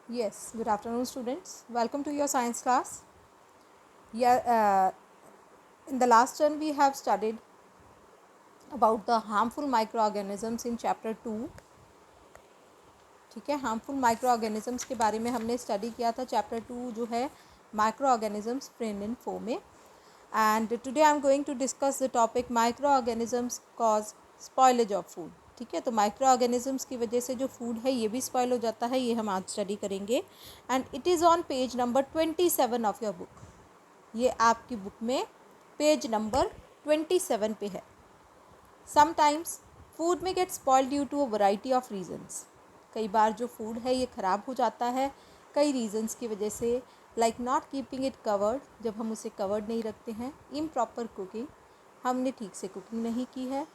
Yes, good afternoon, students. Welcome to your science class. Yeah, in the last turn, we have studied about the harmful microorganisms in chapter 2. ठीक है, harmful micro organisms के बारे में हमने study किया था chapter 2 जो है microorganisms friend and foe में. And today I am going to discuss the topic microorganisms cause spoilage of food. ठीक है, तो माइक्रो ऑर्गेनिजम्स की वजह से जो फूड है ये भी स्पॉइल हो जाता है, ये हम आज स्टडी करेंगे. And it is on page number 27 of your book. ये आपकी बुक में पेज नंबर 27 पे है. Sometimes food may get spoil due to a variety of reasons. कई बार जो फूड है ये ख़राब हो जाता है कई रीजन्स की वजह से. Like not keeping it covered, जब हम उसे कवर्ड नहीं रखते हैं. इम्प्रॉपर कुकिंग, हमने ठीक से कुकिंग नहीं की है.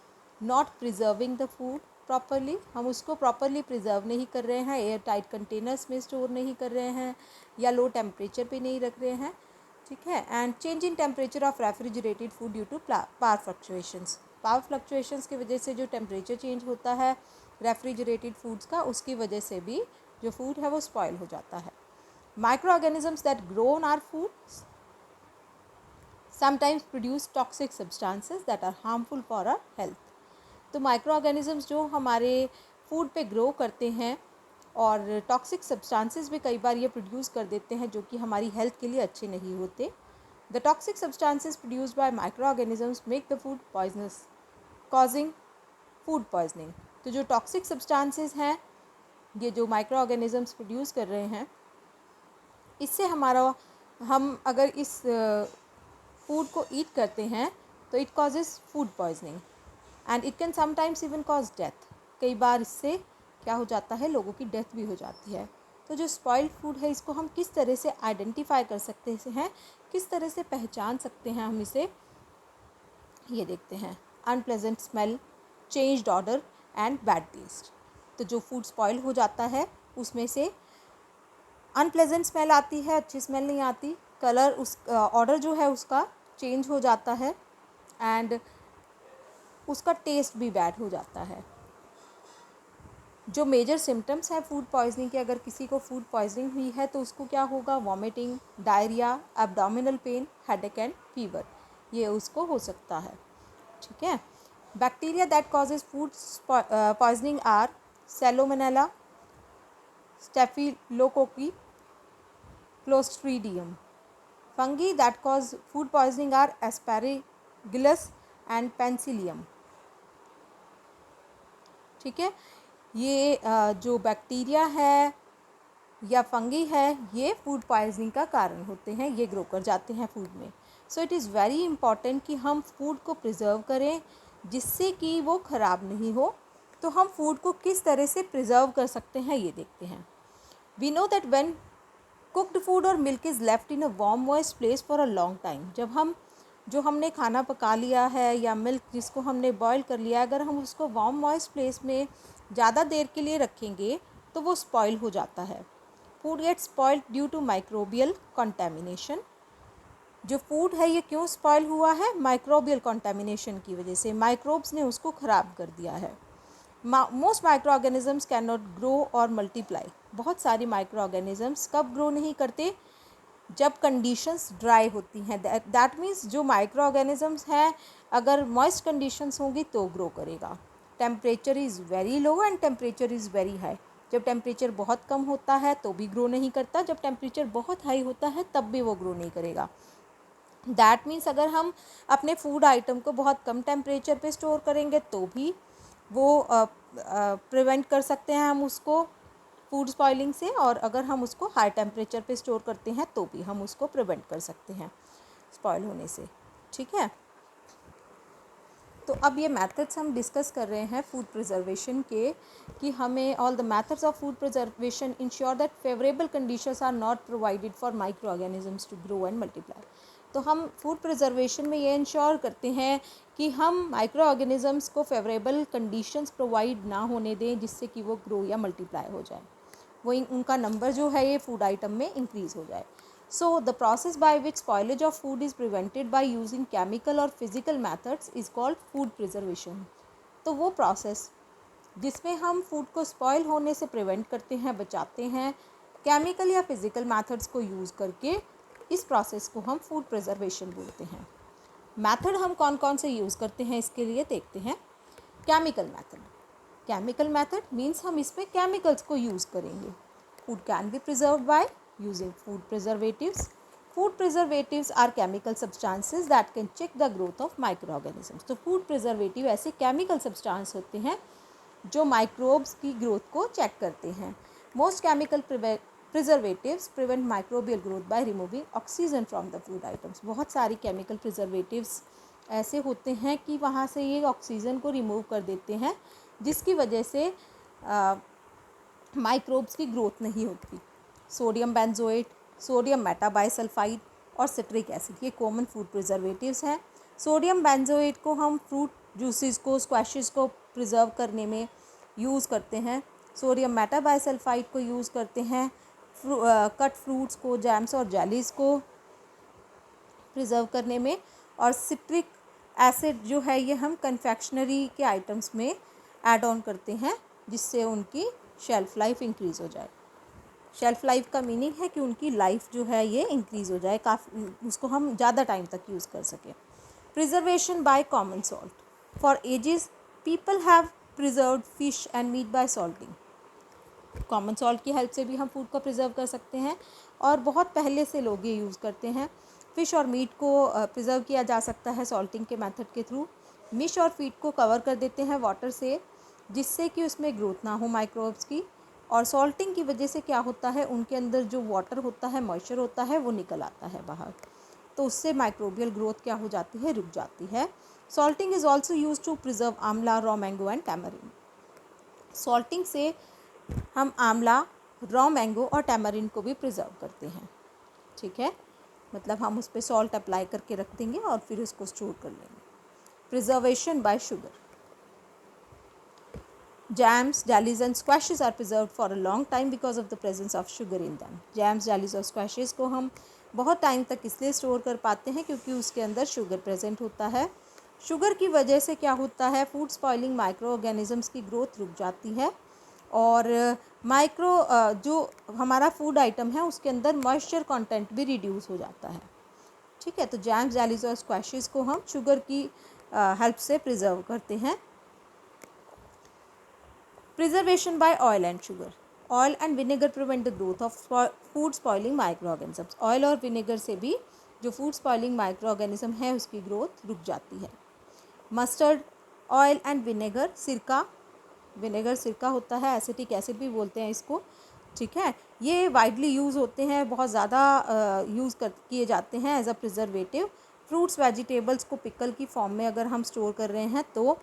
Not preserving the food properly, हम उसको प्रॉपरली प्रिजर्व नहीं कर रहे हैं, एयर टाइट कंटेनर्स में स्टोर नहीं कर रहे हैं या लो टेम्परेचर पे नहीं रख रहे हैं. ठीक है. And change in temperature of refrigerated food due to power fluctuations. Power fluctuations की वजह से जो टेम्परेचर चेंज होता है रेफ्रिजरेटेड फूड्स का, उसकी वजह से भी जो फूड है वो स्पॉइल हो जाता है. Microorganisms that grow on our food sometimes produce toxic substances that are harmful for our health. तो माइक्रो ऑर्गेनिजम्स जो हमारे फूड पे ग्रो करते हैं और टॉक्सिक सब्सटेंसेस भी कई बार ये प्रोड्यूस कर देते हैं जो कि हमारी हेल्थ के लिए अच्छे नहीं होते. The toxic substances produced by micro organisms make the food poisonous causing food poisoning. तो जो टॉक्सिक सब्सटेंसेस हैं ये जो माइक्रो ऑर्गेनिजम्स प्रोड्यूस कर रहे हैं, इससे हम अगर इस फूड को ईट करते हैं तो it causes food poisoning and it can sometimes even cause death. कई बार इससे क्या हो जाता है, लोगों की डेथ भी हो जाती है. तो जो स्पॉइल्ड फूड है इसको हम किस तरह से आइडेंटिफाई कर सकते हैं, किस तरह से पहचान सकते हैं हम इसे, ये देखते हैं. Unpleasant smell, changed order and bad taste. तो जो फूड स्पॉइल हो जाता है उसमें से अनप्लेजेंट स्मेल आती है, अच्छी स्मेल नहीं आती. कलर, उस ऑर्डर जो है उसका चेंज हो जाता है एंड उसका टेस्ट भी बैड हो जाता है. जो मेजर सिम्टम्स हैं फूड पॉइजनिंग के, अगर किसी को फूड पॉइजनिंग हुई है तो उसको क्या होगा, vomiting, diarrhoea, abdominal pain, headache and fever, ये उसको हो सकता है. ठीक है. Bacteria that causes food poisoning are salmonella, staphylococci, clostridium. Fungi that cause food poisoning are aspergillus and penicillium. ठीक है. ये जो बैक्टीरिया है या फंगी है ये फूड पॉइजनिंग का कारण होते हैं, ये ग्रो कर जाते हैं फूड में. So it is very important कि हम फूड को प्रिजर्व करें जिससे कि वो ख़राब नहीं हो. तो हम फूड को किस तरह से प्रिजर्व कर सकते हैं ये देखते हैं. We know that when cooked food और milk is left in a warm moist place for a long time. जब हम जो हमने खाना पका लिया है या मिल्क जिसको हमने बॉईल कर लिया, अगर हम उसको वार्म मॉइस्ट प्लेस में ज़्यादा देर के लिए रखेंगे तो वो स्पॉइल हो जाता है. Food get spoiled due to microbial contamination. जो फूड है ये क्यों स्पॉइल हुआ है, माइक्रोबियल कंटेमिनेशन की वजह से. माइक्रोब्स ने उसको ख़राब कर दिया है. Most micro organisms can not grow और मल्टीप्लाई. बहुत सारी माइक्रो ऑर्गेनिजम्स कब ग्रो नहीं करते, जब कंडीशंस ड्राई होती हैं. दैट मीन्स जो माइक्रो ऑर्गेनिजम्स हैं अगर मॉइस्ट कंडीशंस होंगी तो ग्रो करेगा. Temperature is very low and temperature is very high. जब टेम्परेचर बहुत कम होता है तो भी ग्रो नहीं करता, जब टेम्परेचर बहुत हाई होता है तब भी वो ग्रो नहीं करेगा. दैट मीन्स अगर हम अपने फूड आइटम को बहुत कम टेम्परेचर पे स्टोर करेंगे तो भी वो प्रिवेंट कर सकते हैं हम उसको फूड स्पॉइलिंग से, और अगर हम उसको हाई टेम्परेचर पे स्टोर करते हैं तो भी हम उसको प्रिवेंट कर सकते हैं स्पॉइल होने से. ठीक है. तो अब ये मेथड्स हम डिस्कस कर रहे हैं फूड प्रिजर्वेशन के, कि हमें all the methods of food preservation ensure that favourable conditions are not provided for microorganisms to grow and multiply. तो हम फूड प्रिजर्वेशन में ये इंश्योर करते हैं कि हम माइक्रो ऑर्गेनिजम्स को फेवरेबल कंडीशंस प्रोवाइड ना होने दें जिससे कि वो ग्रो या मल्टीप्लाई हो जाए, वो उनका नंबर जो है ये फूड आइटम में इंक्रीज़ हो जाए. So the process by which spoilage of food is prevented by using chemical or physical methods is called food preservation. तो वो प्रोसेस जिसमें हम फूड को स्पॉइल होने से प्रिवेंट करते हैं, बचाते हैं केमिकल या फिजिकल मेथड्स को यूज़ करके इस प्रोसेस को हम फूड प्रिजर्वेशन बोलते हैं। मेथड हम कौन कौन से यूज़ करते हैं इसके लिए देखते हैं। Chemical method, chemical method means हम इसमें केमिकल्स को यूज़ करेंगे। Food can be preserved by using food preservatives. Food preservatives are chemical substances that can check the growth of microorganisms. तो फूड प्रिजर्वेटिव ऐसे केमिकल सब्सटेंस होते हैं जो microbes की ग्रोथ को चेक करते हैं। Most chemical preservatives prevent microbial growth by removing oxygen from the food items. बहुत सारी केमिकल प्रिजर्वेटिव्स ऐसे होते हैं कि वहाँ से ये ऑक्सीजन को रिमूव कर देते हैं, जिसकी वजह से माइक्रोब्स की ग्रोथ नहीं होती। सोडियम बेंजोएट, सोडियम मेटाबाइसल्फाइड और सिट्रिक एसिड ये कॉमन फूड प्रिजर्वेटिव्स हैं। सोडियम बेंजोएट को हम फ्रूट जूसेस को, स्क्वैशेस को प्रिजर्व करने में यूज़ करते हैं। सोडियम मेटाबाइसल्फाइड को यूज़ करते हैं कट फ्रूट्स को, जैम्स और जेलीज़ को प्रिजर्व करने में। और सिट्रिक एसिड जो है ये हम कन्फेक्शनरी के आइटम्स में ऐड ऑन करते हैं, जिससे उनकी शेल्फ़ लाइफ इंक्रीज़ हो जाए। शेल्फ़ लाइफ का मीनिंग है कि उनकी लाइफ जो है ये इंक्रीज़ हो जाए, काफ़ी उसको हम ज़्यादा टाइम तक यूज़ कर सकें। Preservation by common salt. For ages people have preserved fish and meat by salting. Common salt की हेल्प से भी हम फूड को प्रिजर्व कर सकते हैं और बहुत पहले से लोग ये यूज़ करते हैं। फ़िश और मीट को प्रिजर्व किया जा सकता है सॉल्टिंग के मेथड के थ्रू। मिश और फीड को कवर कर देते हैं वाटर से, जिससे कि उसमें ग्रोथ ना हो माइक्रोब्स की। और सॉल्टिंग की वजह से क्या होता है, उनके अंदर जो वाटर होता है, मॉइस्चर होता है, वो निकल आता है बाहर, तो उससे माइक्रोबियल ग्रोथ क्या हो जाती है, रुक जाती है। Salting is also use to preserve amla, raw mango and tamarind. Salting से हम आंवला, रॉ मैंगो और टैमरिन को भी प्रिजर्व करते हैं। ठीक है, मतलब हम उस पर सॉल्ट अप्लाई करके रख देंगे और फिर उसको स्टोर कर लेंगे। Preservation bye sugar. Jams, jellies and squashes are preserved for a long time because of the presence of sugar in them. Jams, jellies और squashes को हम बहुत टाइम तक इसलिए स्टोर कर पाते हैं क्योंकि उसके अंदर शुगर प्रेजेंट होता है। शुगर की वजह से क्या होता है, फूड स्पॉइलिंग माइक्रो ऑर्गेनिजम्स की ग्रोथ रुक जाती है और जो हमारा फूड आइटम है उसके अंदर मॉइस्चर कंटेंट भी रिड्यूस हो जाता है। ठीक है, तो जैम्स, जेलीज और स्क्वैशेस को हम शुगर की हेल्प से प्रिजर्व करते हैं। Preservation by oil and sugar. Oil and vinegar prevent the growth of food spoiling microorganisms. Oil और विनेगर से भी जो फूड स्पॉइलिंग माइक्रो ऑर्गेनिज्म है उसकी ग्रोथ रुक जाती है। मस्टर्ड ऑयल एंड विनेगर, सिरका, विनेगर सिरका होता है, एसिटिक एसिड भी बोलते हैं इसको। ठीक है, ये वाइडली यूज़ होते हैं, बहुत ज़्यादा यूज़ किए जाते हैं as a preservative. Fruits, vegetables को पिकल की फॉर्म में अगर हम स्टोर कर रहे हैं तो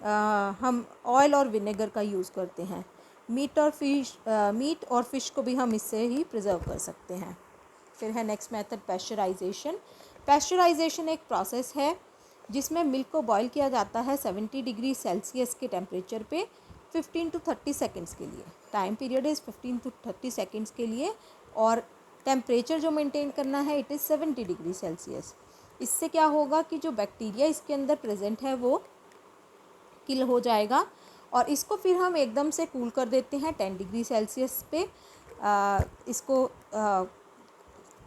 हम ऑयल और विनेगर का यूज़ करते हैं। मीट और फिश को भी हम इससे ही प्रिजर्व कर सकते हैं। फिर है नेक्स्ट मेथड पैस्चराइजेशन। पैस्चराइजेशन एक प्रोसेस है जिसमें मिल्क को बॉईल किया जाता है 70 डिग्री सेल्सियस के टेम्परेचर पे 15 to 30 सेकेंड्स के लिए। Time period is 15 to 30 seconds के लिए और टेम्परेचर जो मेंटेन करना है इट इज़ 70 डिग्री सेल्सियस। इससे क्या होगा कि जो बैक्टीरिया इसके अंदर प्रेजेंट है वो किल हो जाएगा और इसको फिर हम एकदम से कूल कर देते हैं 10 डिग्री सेल्सियस पे। इसको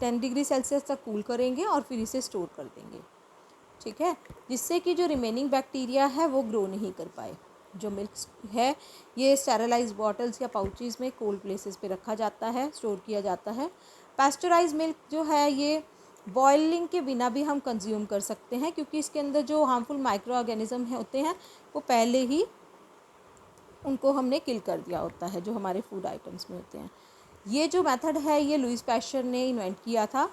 10 डिग्री सेल्सियस तक कूल करेंगे और फिर इसे स्टोर कर देंगे। ठीक है, जिससे कि जो रिमेनिंग बैक्टीरिया है वो ग्रो नहीं कर पाए। जो मिल्क है ये स्टेरलाइज्ड बॉटल्स या पाउचेस में कोल्ड प्लेसेस पे रखा जाता है, स्टोर किया जाता है। पास्चराइज मिल्क जो है ये बॉइलिंग के बिना भी हम कंज्यूम कर सकते हैं क्योंकि इसके अंदर जो हार्मफुल माइक्रो ऑर्गेनिज्म होते हैं वो पहले ही उनको हमने किल कर दिया होता है, जो हमारे फूड आइटम्स में होते हैं। ये जो मेथड है ये लुईस पैस्चर ने इन्वेंट किया था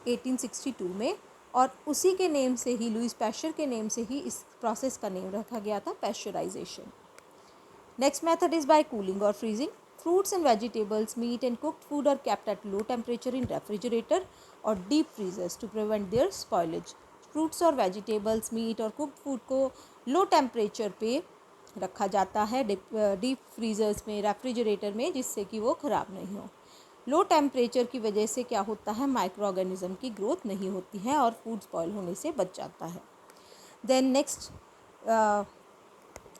1862 में और उसी के नेम से ही, लुईस पैस्चर के नेम से ही इस प्रोसेस का नेम रखा गया था pasteurisation. Next method is by cooling और freezing. Fruits and vegetables, meat and cooked food are kept at low temperature in refrigerator और deep freezers to prevent their spoilage. Fruits और वेजिटेबल्स, मीट और cooked food को low temperature पे रखा जाता है deep freezers में, रेफ्रिजरेटर में, जिससे कि वो ख़राब नहीं हो। लो टेम्परेचर की वजह से क्या होता है, माइक्रो ऑर्गेनिज्म की ग्रोथ नहीं होती है और फूड स्पॉइल होने से बच जाता है। Then next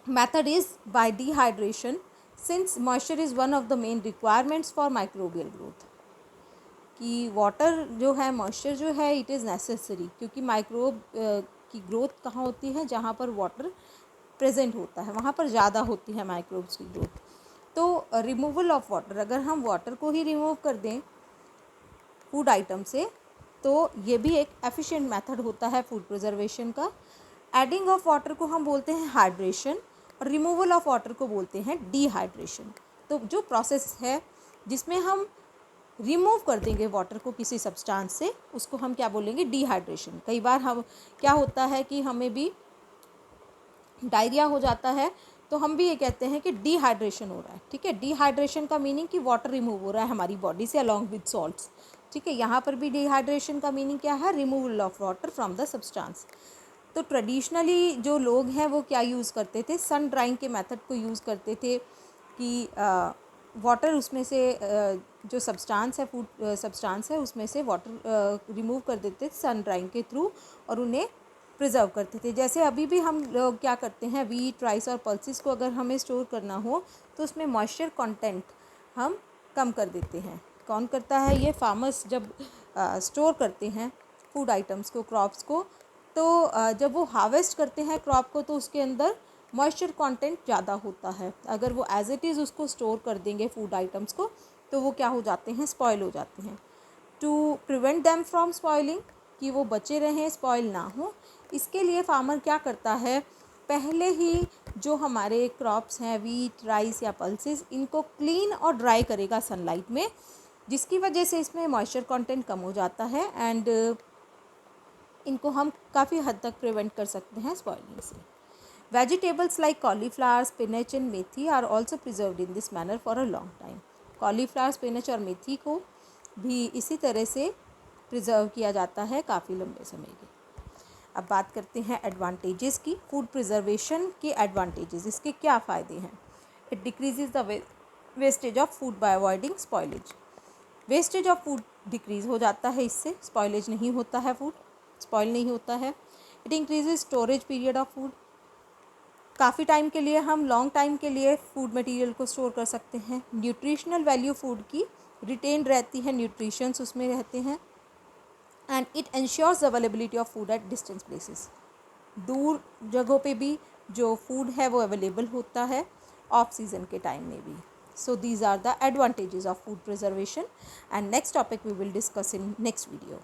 method is by dehydration. Since moisture is one of the main requirements for microbial growth, कि वाटर जो है, मॉइस्चर जो है, इट इज़ नेसेसरी, क्योंकि माइक्रोब की ग्रोथ कहाँ होती है, जहाँ पर वाटर प्रेजेंट होता है वहाँ पर ज़्यादा होती है माइक्रोब्स की ग्रोथ। तो रिमूवल ऑफ वाटर, अगर हम वाटर को ही रिमूव कर दें फूड आइटम से, तो ये भी एक एफिशिएंट मेथड होता है फूड प्रिजर्वेशन का। एडिंग ऑफ वाटर को हम बोलते हैं हाइड्रेशन, और रिमूवल ऑफ वाटर को बोलते हैं डिहाइड्रेशन। तो जो प्रोसेस है जिसमें हम रिमूव कर देंगे वाटर को किसी सब्सटेंस से, उसको हम क्या बोलेंगे, डिहाइड्रेशन। कई बार हम क्या होता है कि हमें भी डायरिया हो जाता है, तो हम भी ये कहते हैं कि डिहाइड्रेशन हो रहा है, ठीक है। डिहाइड्रेशन का मीनिंग कि वाटर रिमूव हो रहा है हमारी बॉडी से अलॉन्ग विद सॉल्ट्स, ठीक है। यहाँ पर भी डिहाइड्रेशन का मीनिंग क्या है, removal of water from the substance. तो ट्रेडिशनली जो लोग हैं वो क्या यूज़ करते थे, सन ड्राइंग के मेथड को यूज़ करते थे कि वाटर उसमें से जो सब्सटेंस है, फूड सब्सटेंस है, उसमें से वाटर रिमूव कर देते थे सन ड्राइंग के थ्रू, और उन्हें प्रिजर्व करते थे। जैसे अभी भी हम लोग क्या करते हैं, वीट, राइस और पल्सेस को अगर हमें स्टोर करना हो तो उसमें मॉइस्चर कंटेंट हम कम कर देते हैं। कौन करता है ये, फार्मर्स जब स्टोर करते हैं फूड आइटम्स को, क्रॉप्स को, तो जब वो हार्वेस्ट करते हैं क्रॉप को, तो उसके अंदर मॉइस्चर कंटेंट ज़्यादा होता है। अगर वो एज इट इज़ उसको स्टोर कर देंगे फूड आइटम्स को, तो वो क्या हो जाते हैं, स्पॉइल हो जाते हैं। To prevent them from spoiling, कि वो बचे रहें, स्पॉइल ना हो, इसके लिए फार्मर क्या करता है, पहले ही जो हमारे क्रॉप्स हैं, वीट, राइस या पल्सेस, इनको क्लीन और ड्राई करेगा सनलाइट में, जिसकी वजह से इसमें मॉइस्चर कंटेंट कम हो जाता है, एंड इनको हम काफ़ी हद तक प्रिवेंट कर सकते हैं स्पॉइलिंग से। Vegetables like cauliflower, spinach and methi are also preserved in this manner for a long time. Cauliflower, spinach और मेथी को भी इसी तरह से प्रिजर्व किया जाता है काफ़ी लंबे समय के। अब बात करते हैं एडवांटेजेस की। फूड प्रिजर्वेशन के एडवांटेजेस, इसके क्या फ़ायदे हैं। It decreases the wastage of food by avoiding spoilage. Wastage of food decrease हो जाता है इससे, स्पॉइलेज नहीं होता है, फूड स्पॉइल नहीं होता है। It increases storage period of food, काफ़ी टाइम के लिए, हम लॉन्ग टाइम के लिए फूड मटेरियल को स्टोर कर सकते हैं। न्यूट्रिशनल वैल्यू फूड की रिटेन रहती है, न्यूट्रिशंस उसमें रहते हैं। And it ensures availability of food at distance places, दूर जगहों पे भी जो फूड है वो अवेलेबल होता है, ऑफ सीज़न के टाइम में भी। So these are the advantages of food preservation, and next topic we will discuss in next video.